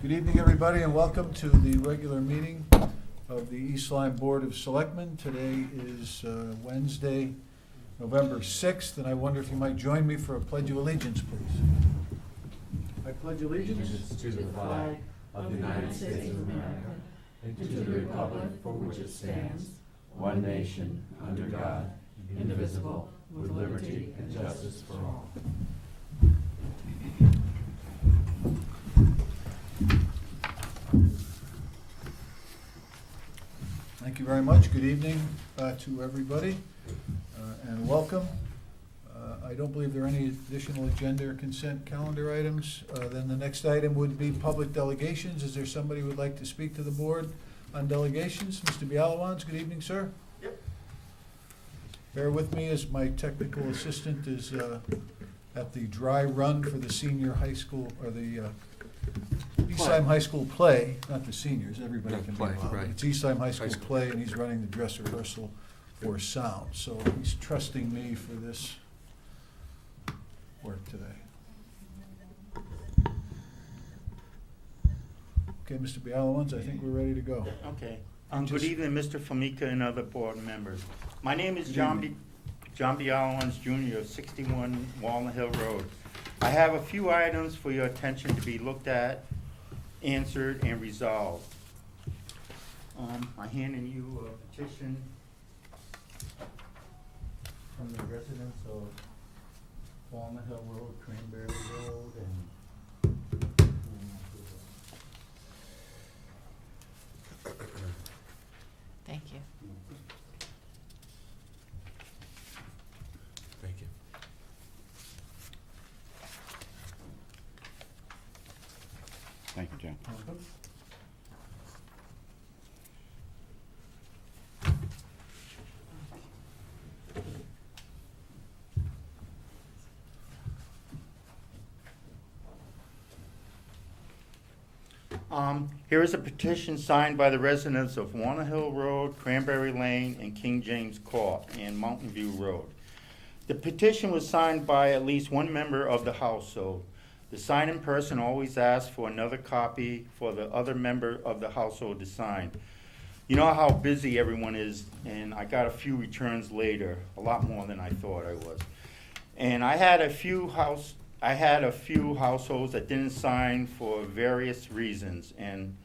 Good evening, everybody, and welcome to the regular meeting of the East Lyme Board of Selectmen. Today is Wednesday, November 6th, and I wonder if you might join me for a Pledge of Allegiance, please. I pledge allegiance To the flag of the United States of America and to the republic for which it stands, one nation, under God, indivisible, with liberty and justice for all. Thank you very much. Good evening to everybody, and welcome. I don't believe there are any additional agenda or consent calendar items. Then the next item would be public delegations. Is there somebody who would like to speak to the board on delegations? Mr. Bialawans, good evening, sir. Yep. Bear with me as my technical assistant is at the dry run for the senior high school, or the East Lyme High School play, not the seniors, everybody can be Play, involved. right. It's East Lyme High School play, and he's running the dress rehearsal for sound. So he's trusting me for this work today. Okay, Mr. Bialawans, I think we're ready to go. Okay. Good evening, Mr. Famika and other board members. My name is Good John evening. Bialawans Jr. of 61 Walnut Hill Road. I have a few items for your attention to be looked at, answered, and resolved. I handed you a petition from the residents of Walnut Hill Road, Cranberry Road, Thank you. Thank you. Thank you, John. Here is a petition signed by the residents of Walnut Hill Road, Cranberry Lane, and King James Court, and Mountain View Road. The petition was signed by at least one member of the household. The signing person always asks for another copy for the other member of the household to sign. You know how busy everyone is, and I got a few returns later, a lot more than I thought I was. And I had a few households that didn't sign for various reasons, and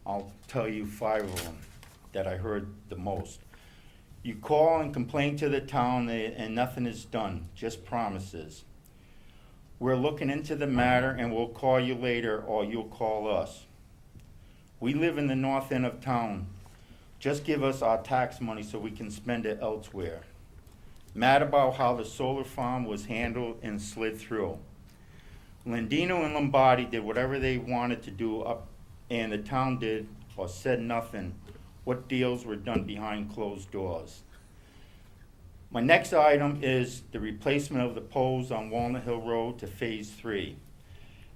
I'll tell you 5 of them that I heard the most. You call and complain to the town and nothing is done, just promises. We're looking into the matter and we'll call you later or you'll call us. We live in the north end of town. Just give us our tax money so we can spend it elsewhere. Mad about how the solar farm was handled and slid through. Landino and Lombardi did whatever they wanted to do up, and the town did or said nothing. What deals were done behind closed doors? My next item is the replacement of the poles on Walnut Hill Road to Phase 3.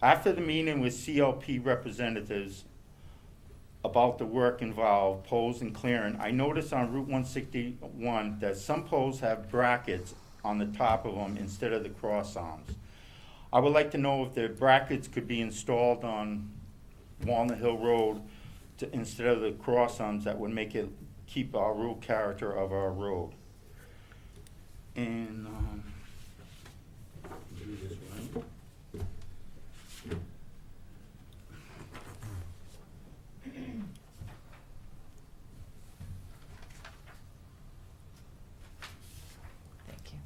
After the meeting with CLP representatives about the work involved, poles and clearing, I noticed on Route 161 that some poles have brackets on the top of them instead of the cross arms. I would like to know if the brackets could be installed on Walnut Hill Road instead of the cross arms that would make it keep our real character of our road. And do this one. Thank you.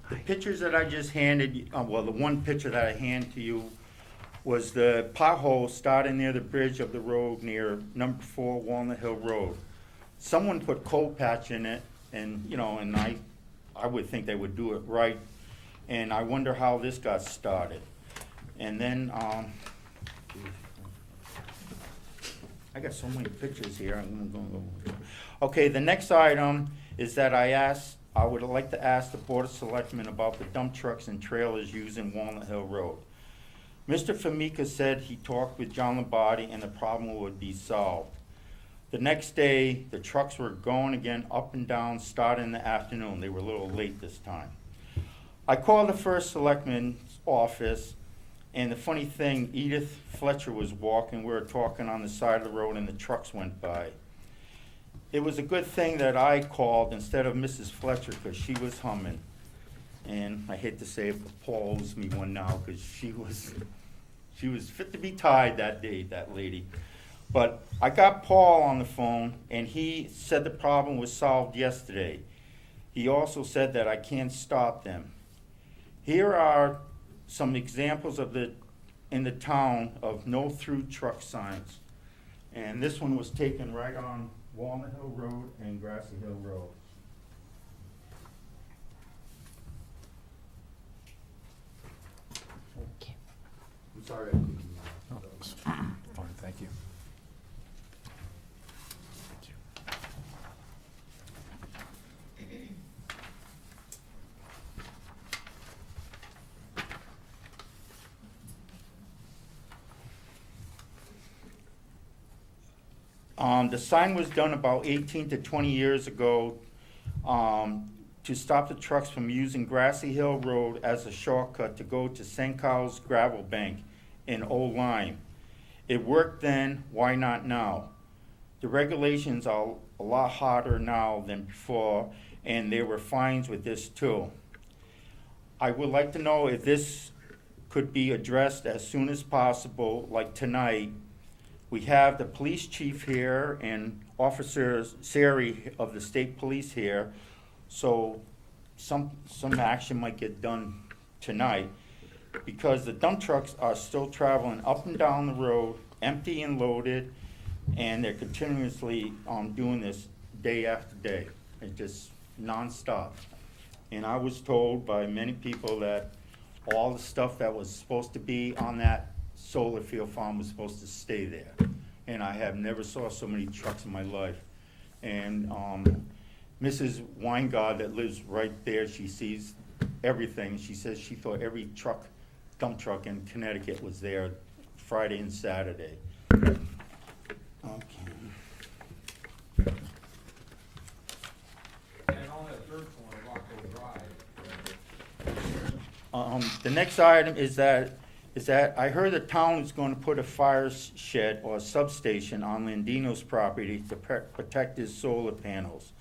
The pictures that I just handed, well, the one picture that I hand to you was the pothole starting near the bridge of the road near number 4 Walnut Hill Road. Someone put coal patch in it, and, you know, and I would think they would do it right, and I wonder how this got started. And then, I got so many pictures here, I'm gonna go. Okay, the next item is that I would like to ask the Board of Selectmen about the dump trucks and trailers used in Walnut Hill Road. Mr. Famika said he talked with John Lombardi and the problem would be solved. The next day, the trucks were going again up and down, starting in the afternoon. They were a little late this time. I called the first selectman's office, and the funny thing, Edith Fletcher was walking. We were talking on the side of the road, and the trucks went by. It was a good thing that I called instead of Mrs. Fletcher, because she was humming. And I hate to say it, but Paul owes me one now, because she was fit to be tied that day, that lady. But I got Paul on the phone, and he said the problem was solved yesterday. He also said that I can't stop them. Here are some examples in the town of no through truck signs. And this one was taken right on Walnut Hill Road and Grassy Hill Road. Okay. I'm sorry I couldn't. Oh, that's fine, thank you. The sign was done about 18 to 20 years ago to stop the trucks from using Grassy Hill Road as a shortcut to go to St. Carl's Gravel Bank in Old Lyme. It worked then, why not now? The regulations are a lot harder now than before, and there were fines with this too. I would like to know if this could be addressed as soon as possible, like tonight. We have the police chief here and Officer Sari of the state police here, so some action might get done tonight, because the dump trucks are still traveling up and down the road, empty and loaded, and they're continuously doing this day after day. It's just nonstop. And I was told by many people that all the stuff that was supposed to be on that solar field farm was supposed to stay there. And I have never saw so many trucks in my life. And Mrs. Weingard that lives right there, she sees everything. She says she thought every dump truck in Connecticut was there Friday and Saturday. Okay. And on that third corner, Rocco Drive. The next item is that I heard the town is going to put a fire shed or a substation on Landino's property to protect his solar panels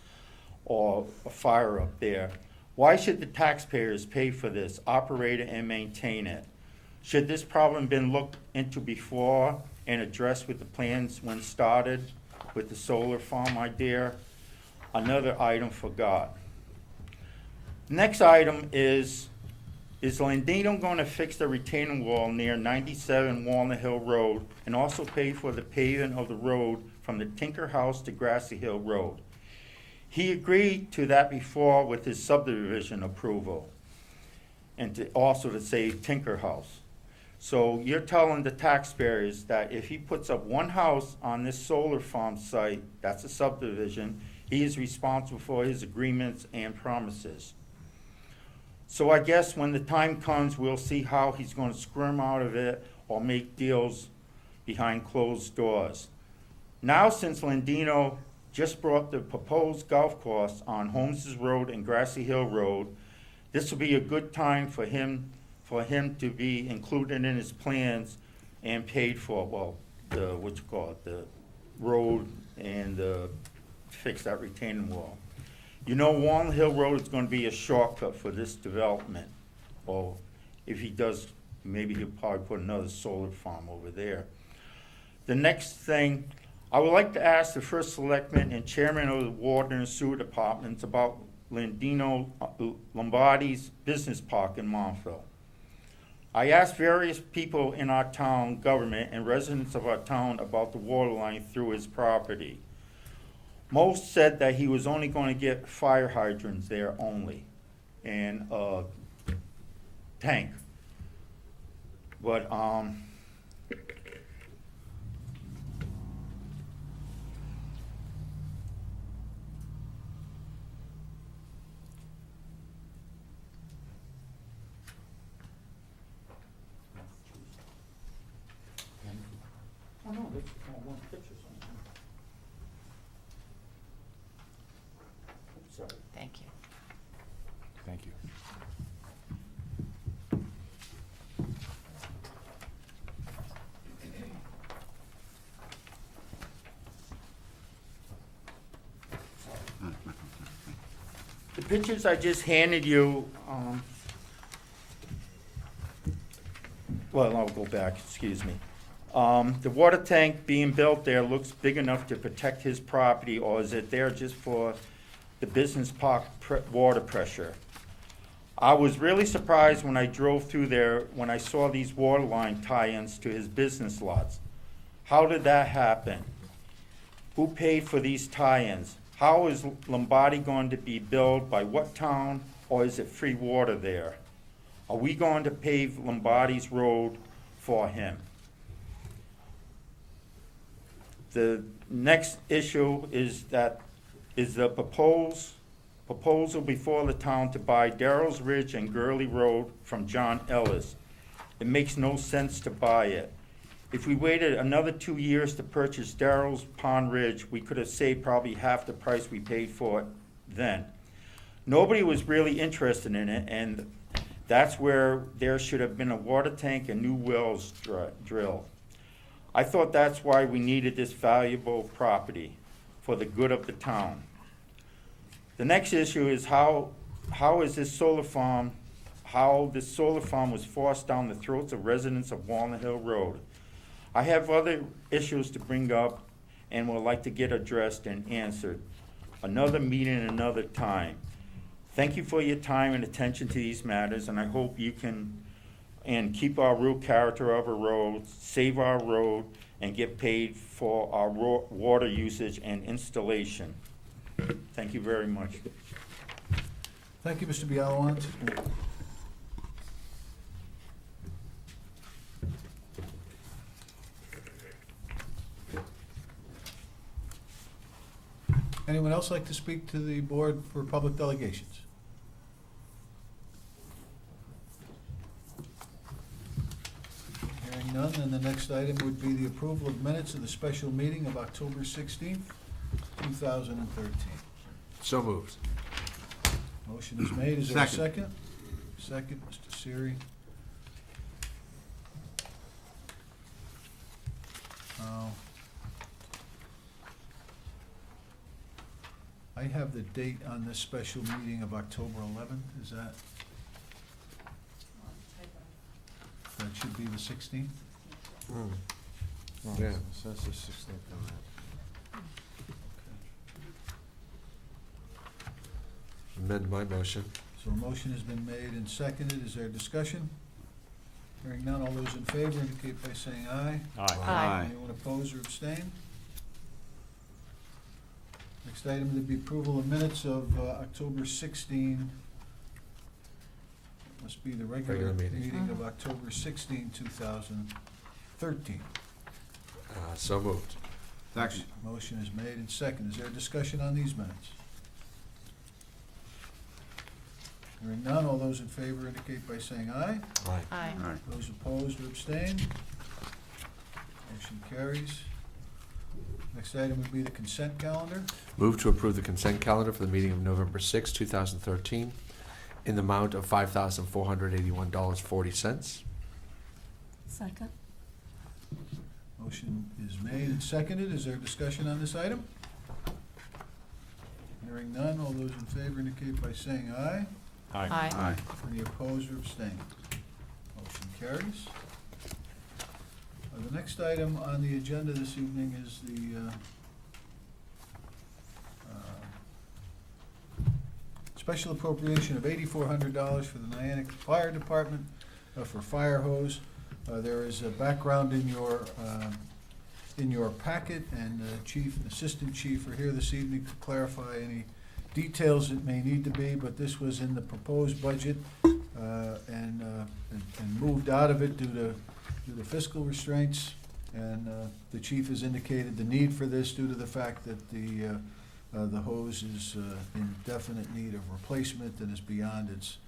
or a fire up there. Why should the taxpayers pay for this, operate it, and maintain it? Should this problem been looked into before and addressed with the plans when started with the solar farm idea? Another item forgot. Next item is Landino going to fix the retaining wall near 97 Walnut Hill Road and also pay for the paving of the road from the Tinker House to Grassy Hill Road? He agreed to that before with his subdivision approval, and also to say Tinker House. So you're telling the taxpayers that if he puts up one house on this solar farm site, that's a subdivision, he is responsible for his agreements and promises. So I guess when the time comes, we'll see how he's going to squirm out of it or make deals behind closed doors. Now, since Landino just brought the proposed golf course on Holmes's Road and Grassy Hill Road, this will be a good time for him to be included in his plans and paid for, well, the road and fix that retaining wall. You know, Walnut Hill Road is going to be a shortcut for this development. Or if he does, maybe he'll probably put another solar farm over there. The next thing, I would like to ask the first selectman and chairman of the water and sewer departments about Landino Lombardi's business park in Montville. I asked various people in our town government and residents of our town about the water line through his property. Most said that he was only going to get fire hydrants there only, and a tank. But, oh no, that's one picture somewhere. you. The pictures I just handed you, well, I'll go back, excuse me. The water tank being built there looks big enough to protect his property, or is it there just for the business park water pressure? I was really surprised when I drove through there, when I saw these water line tie-ins to his business lots. How did that happen? Who paid for these tie-ins? How is Lombardi going to be billed, by what town, or is it free water there? Are we going to pave Lombardi's road for him? The next issue is the proposal before the town to buy Darrell's Ridge and Gurley Road from John Ellis. It makes no sense to buy it. If we waited another 2 years to purchase Darrell's Pond Ridge, we could have saved probably half the price we paid for it then. Nobody was really interested in it, and that's where there should have been a water tank and new wells drilled. I thought that's why we needed this valuable property, for the good of the town. The next issue is how this solar farm was forced down the throats of residents of Walnut Hill Road. I have other issues to bring up and would like to get addressed and answered. Another meeting, another time. Thank you for your time and attention to these matters, and I hope you can keep our real character of a road, save our road, and get paid for our water usage and installation. Thank you very much. Thank you, Mr. Bialawant. Anyone else like to speak to the board for public delegations? Hearing none, then the next item would be the approval of minutes of the special meeting of October 16th, 2013. So moved. Motion is made. Is there a Second. second? Second, Mr. Siri. I have the date on this special meeting of October 11th. Is that? That should be the 16th? Yeah. So that's the 16th on that. Amend my motion. So a motion has been made and seconded. Is there discussion? Hearing none, all those in favor indicate by saying aye. Aye. Anyone opposed or abstain? Next item would be approval of minutes of October 16. Must be the regular Regular meeting. meeting of October 16, 2013. So moved. Motion is made and seconded. Is there discussion on these minutes? Hearing none, all those in favor indicate by saying aye. Aye. Aye. Those opposed or abstained? Motion carries. Next item would be the consent calendar. Move to approve the consent calendar for the meeting of November 6, 2013, in the amount of $5,481.40. Second. Motion is made and seconded. Is there discussion on this item? Hearing none, all those in favor indicate by saying aye. Aye. Any opposed or abstained? Motion carries. The next item on the agenda this evening is the special appropriation of $8,400 for the Niantic Fire Department for fire hose. There is a background in your packet, and the chief and assistant chief are here this evening to clarify any details that may need to be, but this was in the proposed budget and moved out of it due to fiscal restraints. And the chief has indicated the need for this due to the fact that the hose is in definite need of replacement and is beyond its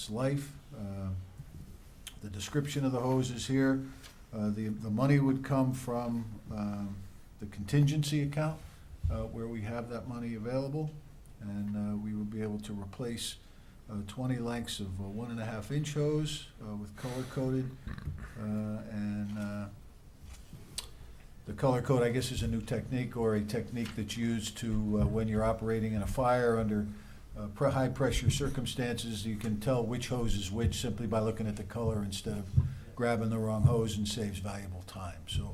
life. The description of the hose is here. The money would come from the contingency account where we have that money available, and we would be able to replace 20 lengths of 1.5-inch hose with color-coded. The color code, I guess, is a new technique, or a technique that's used to, when you're operating in a fire under high-pressure circumstances, you can tell which hose is which simply by looking at the color instead of grabbing the wrong hose, and saves valuable time. So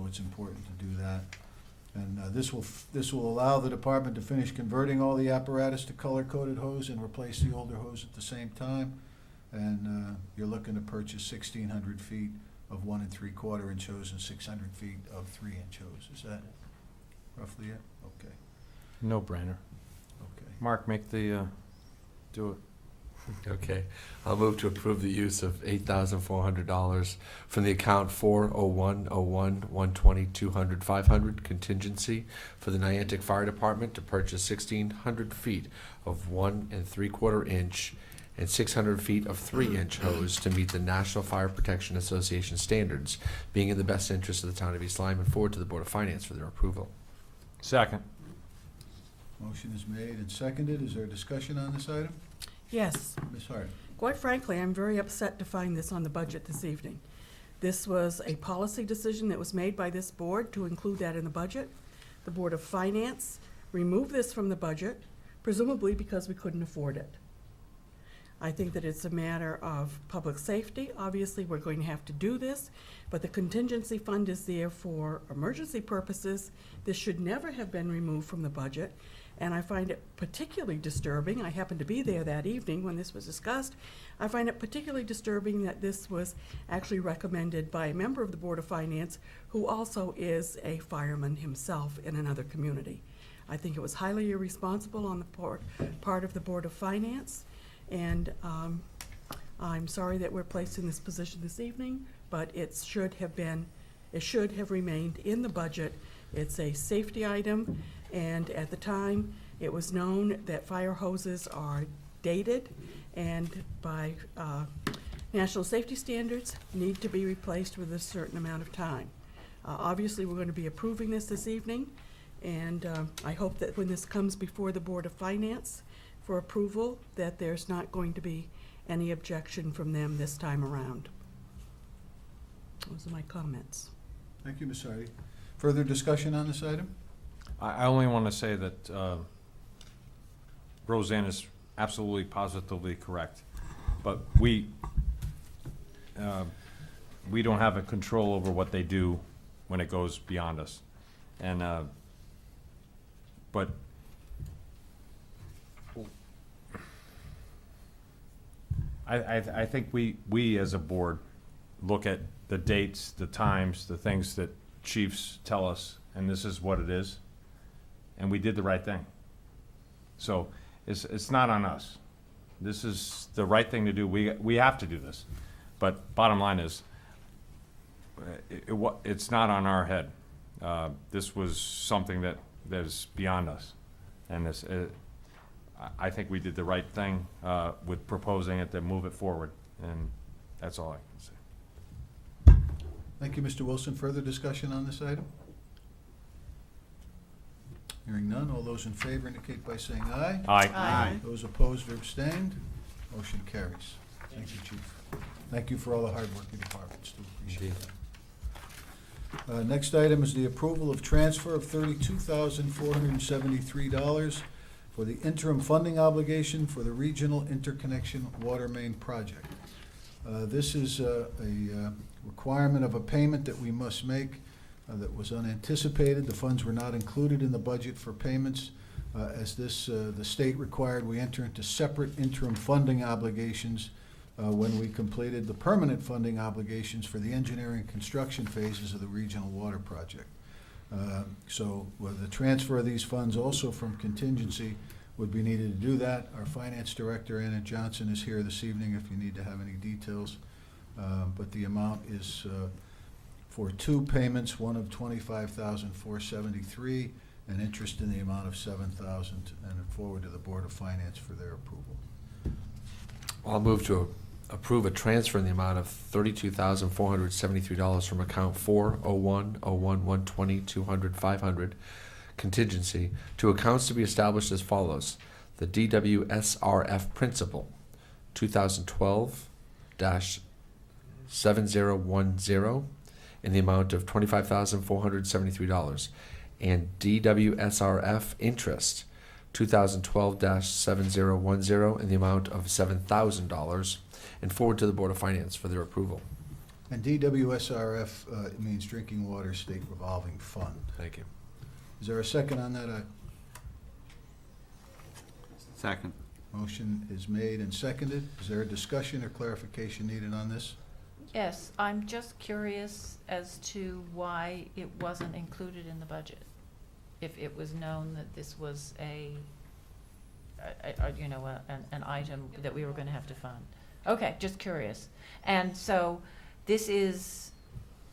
it's important to do that. And this will allow the department to finish converting all the apparatus to color-coded hose and replace the older hose at the same time. And you're looking to purchase 1,600 feet of 1 3/4-inch hose and 600 feet of 3-inch hose. Is that roughly it? Okay. No brainer. Okay. Mark, make the, do it. Okay, I'll move to approve the use of $8,400 from the account 40101-120-200-500 contingency for the Niantic Fire Department to purchase 1,600 feet of 1 3/4-inch and 600 feet of 3-inch hose to meet the National Fire Protection Association standards, being in the best interest of the town of East Lyme, and forward to the Board of Finance for their approval. Second. Motion is made and seconded. Is there a discussion on this item? Yes. Ms. Hart? Quite frankly, I'm very upset to find this on the budget this evening. This was a policy decision that was made by this board to include that in the budget. The Board of Finance removed this from the budget, presumably because we couldn't afford it. I think that it's a matter of public safety. Obviously, we're going to have to do this, but the contingency fund is there for emergency purposes. This should never have been removed from the budget, and I find it particularly disturbing. I happened to be there that evening when this was discussed. I find it particularly disturbing that this was actually recommended by a member of the Board of Finance who also is a fireman himself in another community. I think it was highly irresponsible on the part of the Board of Finance. And I'm sorry that we're placed in this position this evening, but it should have remained in the budget. It's a safety item, and at the time, it was known that fire hoses are dated and by national safety standards need to be replaced with a certain amount of time. Obviously, we're going to be approving this evening, and I hope that when this comes before the Board of Finance for approval, that there's not going to be any objection from them this time around. Those are my comments. Thank you, Ms. Hardy. Further discussion on this item? I only want to say that Roseanne is absolutely positively correct, but we don't have a control over what they do when it goes beyond us. And but I think we as a board look at the dates, the times, the things that chiefs tell us, and this is what it is, and we did the right thing. So it's not on us. This is the right thing to do. We have to do this, but bottom line is, it's not on our head. This was something that is beyond us, and this. I think we did the right thing with proposing it to move it forward, and that's all I can say. Thank you, Mr. Wilson. Further discussion on this item? Hearing none, all those in favor indicate by saying aye. Aye. Aye. Those opposed or abstained, motion carries. Thank you, Chief. Thank you for all the hard work of the departments, too. Appreciate that. Next item is the approval of transfer of $32,473 for the interim funding obligation for the Regional Interconnection Water Main Project. This is a requirement of a payment that we must make that was unanticipated. The funds were not included in the budget for payments. As the state required, we enter into separate interim funding obligations when we completed the permanent funding obligations for the engineering and construction phases of the Regional Water Project. So the transfer of these funds also from contingency would be needed to do that. Our Finance Director, Anna Johnson, is here this evening if you need to have any details. But the amount is for two payments, one of $25,473 and interest in the amount of $7,000, and forward to the Board of Finance for their approval. I'll move to approve a transfer in the amount of $32,473 from account 40101-120-200-500 contingency to accounts to be established as follows. the DWSRF Principal, 2012-7010, in the amount of $25,473, and DWSRF Interest, 2012-7010, in the amount of $7,000, and forward to the Board of Finance for their approval. And DWSRF it means Drinking Water State Revolving Fund. Thank you. Is there a second on that? Second. Motion is made and seconded. Is there a discussion or clarification needed on this? Yes, I'm just curious as to why it wasn't included in the budget. If it was known that this was an item that we were gonna have to fund. Okay, just curious. And so this is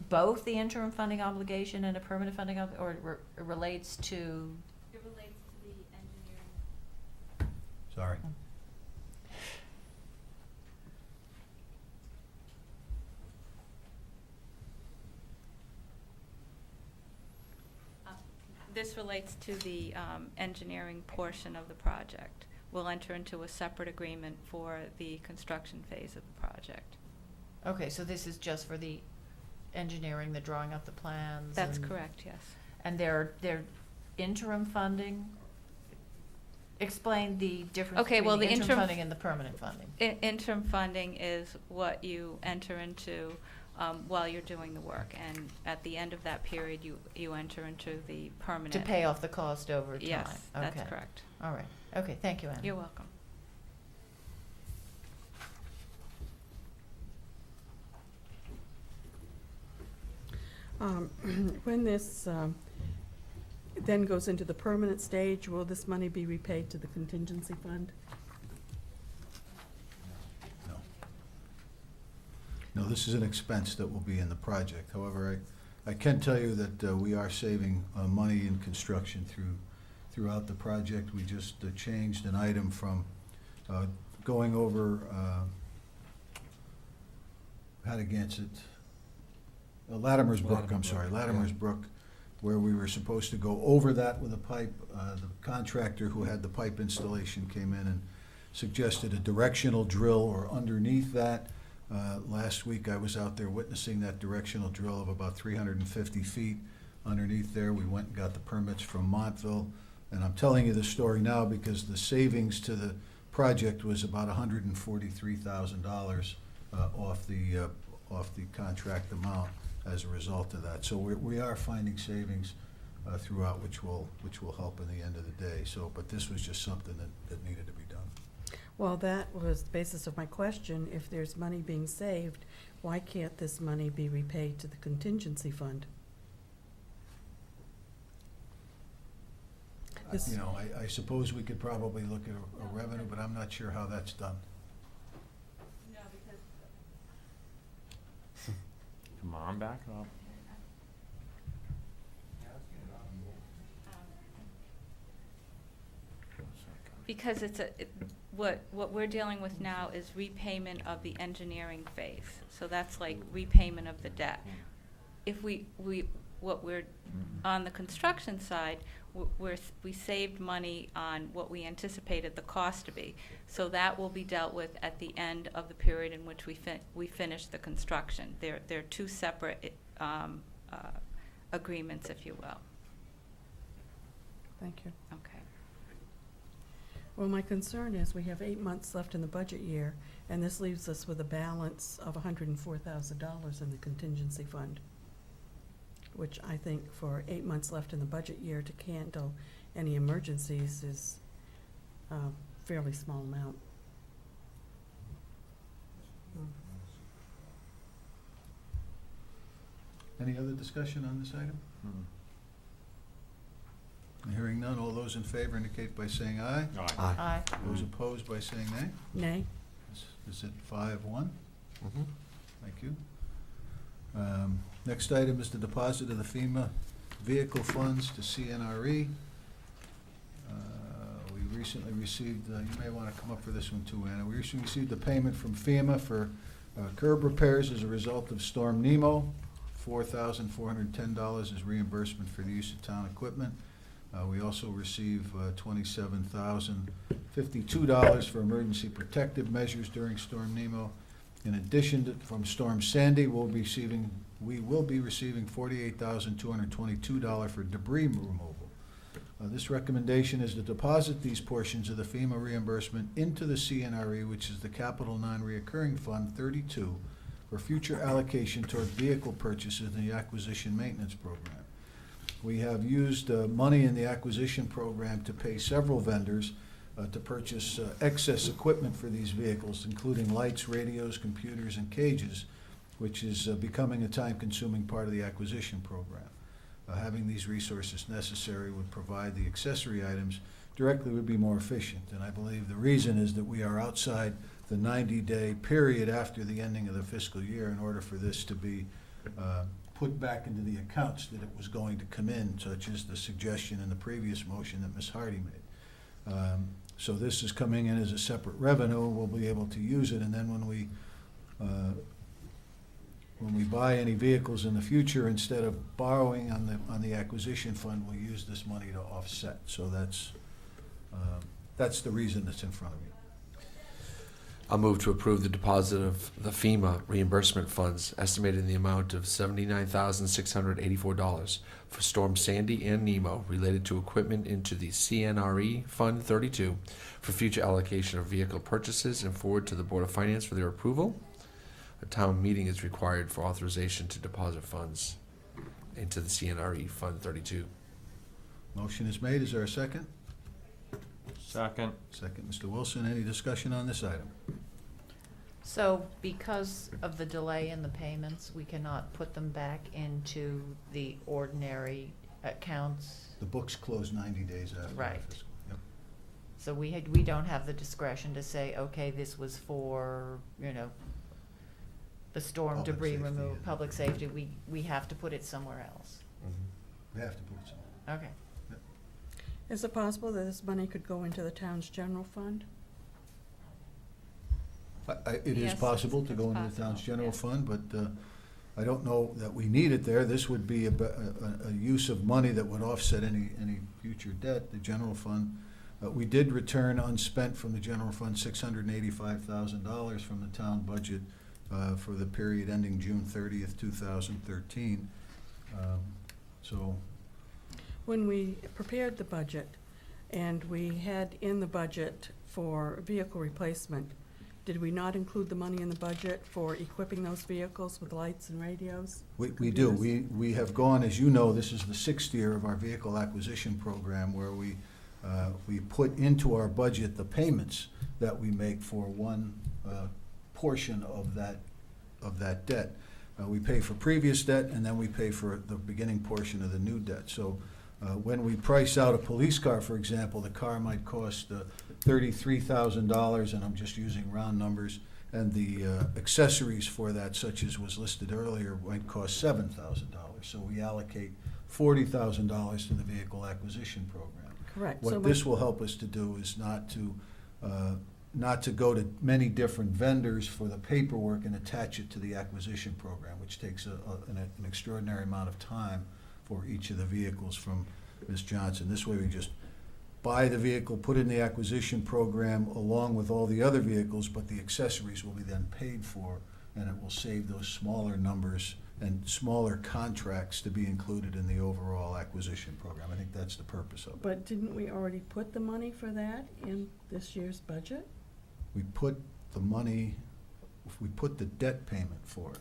both the interim funding obligation and a permanent funding or it relates to? It relates to the engineering. Sorry. This relates to the engineering portion of the project. We'll enter into a separate agreement for the construction phase of the project. Okay, so this is just for the engineering, the drawing up the plans? That's and- correct, yes. And their interim funding? Explain the difference Okay, between well, the the interim interim- funding and the permanent funding. Interim funding is what you enter into while you're doing the work. And at the end of that period, you enter into the permanent. To pay off the cost over time? Yes, that's Okay. correct. All right. Okay, thank you, Anna. You're welcome. When this then goes into the permanent stage, will this money be repaid to the contingency fund? No. No, this is an expense that will be in the project. However, I can tell you that we are saving money in construction throughout the project. We just changed an item from going over, Latimer's Brook, I'm sorry, Latimer's Brook, where we were supposed to go over that with a pipe. The contractor who had the pipe installation came in and suggested a directional drill or underneath that. Last week, I was out there witnessing that directional drill of about 350 feet underneath there. We went and got the permits from Montville. And I'm telling you this story now because the savings to the project was about $143,000 off the contract amount as a result of that. So we are finding savings throughout, which will help in the end of the day. So, but this was just something that needed to be done. Well, that was the basis of my question. If there's money being saved, why can't this money be repaid to the contingency fund? This- You know, I suppose we could probably look at a revenue, but I'm not sure how that's done. No, because Come on, back up. Because what we're dealing with now is repayment of the engineering phase. So that's like repayment of the debt. If what we're, on the construction side, we saved money on what we anticipated the cost to be. So that will be dealt with at the end of the period in which we finish the construction. They're two separate agreements, if you will. Thank you. Okay. Well, my concern is we have 8 months left in the budget year, and this leaves us with a balance of $104,000 in the contingency fund, which I think for 8 months left in the budget year to handle any emergencies is a fairly small amount. Any other discussion on this item? Hearing none, all those in favor indicate by saying aye. Aye. Aye. Those opposed by saying nay. Nay? Is it 5-1? Mhm. Thank you. Next item is the deposit of the FEMA vehicle funds to CNRE. We recently received, you may want to come up for this one too, Anna. We recently received a payment from FEMA for curb repairs as a result of Storm Nemo. $4,410 is reimbursement for the use of town equipment. We also receive $27,000 $52 for emergency protective measures during Storm Nemo. In addition from Storm Sandy, we will be receiving $48,222 for debris removal. This recommendation is to deposit these portions of the FEMA reimbursement into the CNRE, which is the Capital Non-Reoccurring Fund 32, for future allocation toward vehicle purchases in the acquisition maintenance program. We have used money in the acquisition program to pay several vendors to purchase excess equipment for these vehicles, including lights, radios, computers, and cages, which is becoming a time-consuming part of the acquisition program. Having these resources necessary would provide the accessory items directly would be more efficient. And I believe the reason is that we are outside the 90-day period after the ending of the fiscal year in order for this to be put back into the accounts that it was going to come in, such as the suggestion in the previous motion that Ms. Hardy made. So this is coming in as a separate revenue. We'll be able to use it, and then when we buy any vehicles in the future, instead of borrowing on the acquisition fund, we'll use this money to offset. So that's the reason it's in front of you. I'll move to approve the deposit of the FEMA reimbursement funds estimated in the amount of $79,684 for Storm Sandy and Nemo related to equipment into the CNRE Fund 32 for future allocation of vehicle purchases and forward to the Board of Finance for their approval. A town meeting is required for authorization to deposit funds into the CNRE Fund 32. Motion is made. Is there a second? Second. Second, Mr. Wilson. Any discussion on this item? So because of the delay in the payments, we cannot put them back into the ordinary accounts? The books close 90 days after the Right. fiscal. Yep. So we don't have the discretion to say, okay, this was for, the storm Public debris safety removal, and- public safety. We have to put it somewhere else. We have to put it somewhere. Okay. Is it possible that this money could go into the town's general fund? It is Yes, possible to it's go into the town's possible, general yeah. fund, but I don't know that we need it there. This would be a use of money that would offset any future debt, the general fund. We did return unspent from the general fund $685,000 from the town budget for the period ending June 30th, 2013. So When we prepared the budget and we had in the budget for vehicle replacement, did we not include the money in the budget for equipping those vehicles with lights and radios? we do. Computers? We have gone, as you know, this is the 6th year of our vehicle acquisition program where we put into our budget the payments that we make for one portion of that debt. We pay for previous debt, and then we pay for the beginning portion of the new debt. So when we price out a police car, for example, the car might cost $33,000, and I'm just using round numbers, and the accessories for that, such as was listed earlier, might cost $7,000. So we allocate $40,000 to the vehicle acquisition program. Correct. So What when- this will help us to do is not to go to many different vendors for the paperwork and attach it to the acquisition program, which takes an extraordinary amount of time for each of the vehicles from Ms. Johnson. This way we just buy the vehicle, put it in the acquisition program along with all the other vehicles, but the accessories will be then paid for, and it will save those smaller numbers and smaller contracts to be included in the overall acquisition program. I think that's the purpose of it. But didn't we already put the money for that in this year's budget? We put the money, we put the debt payment for it.